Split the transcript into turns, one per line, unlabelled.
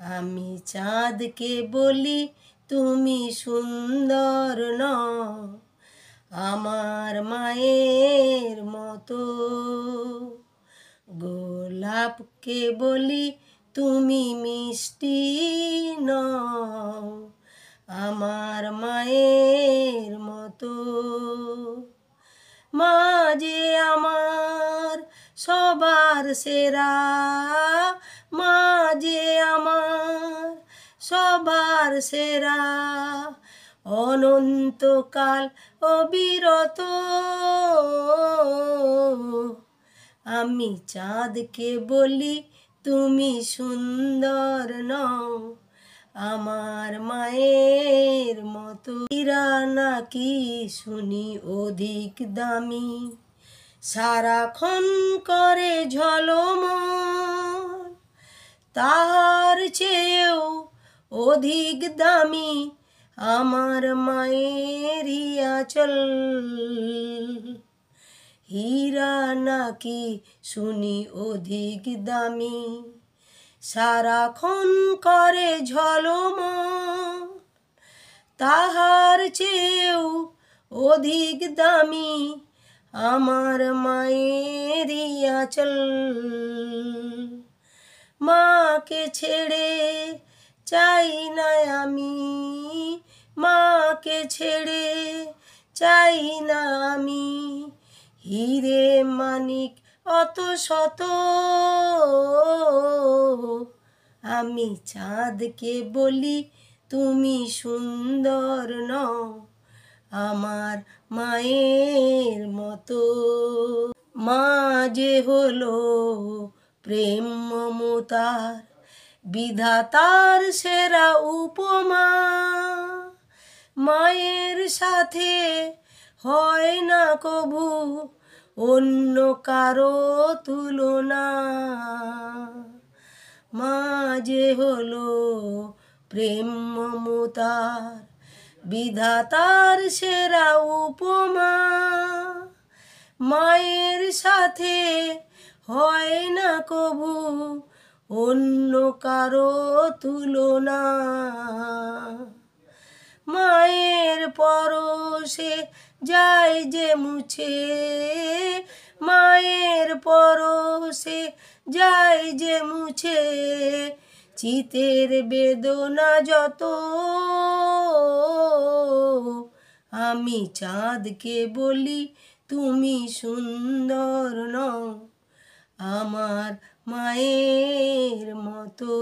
আমি চাঁদকে বলি তুমি সুন্দর নও আমার মায়ের মতো। গোলাপকে বলি তুমি মিষ্টি নও আমার মায়ের মতো। মা যে আমার সবার সেরা, মা যে আমার সবার সেরা, অনন্তকাল অবিরত। আমি চাঁদকে বলি তুমি সুন্দর নও আমার মায়ের মতো। হীরা নাকি শুনি অধিক দামি, সারাক্ষণ করে ঝলমল, তার চেয়েও অধিক দামি আমার মায়েরই আঁচল। হীরা নাকি শুনি অধিক দামি, সারাক্ষণ করে ঝলমল, তাহার চেয়েও অধিক দামি আমার মায়েরই আঁচল। মাকে ছেড়ে চাই না আমি, মাকে ছেড়ে চাই না আমি, হিরে মানিক অত শত। আমি চাঁদকে বলি তুমি সুন্দর নও আমার মায়ের মতো। মা যে হলো প্রেম মমতার বিধাতার সেরা উপমা, মায়ের সাথে হয় না কভু অন্য কারো তুলনা। মা যে হলো প্রেম মমতার বিধাতার সেরা উপমা, মায়ের সাথে হয় না কভু অন্য কারো তুলনা। মায়ের পরশে যায় যে মুছে, মায়ের পরশে যায় যে মুছে, চিতের বেদনা যত। আমি চাঁদকে বলি তুমি সুন্দর নও আমার মায়ের মতো।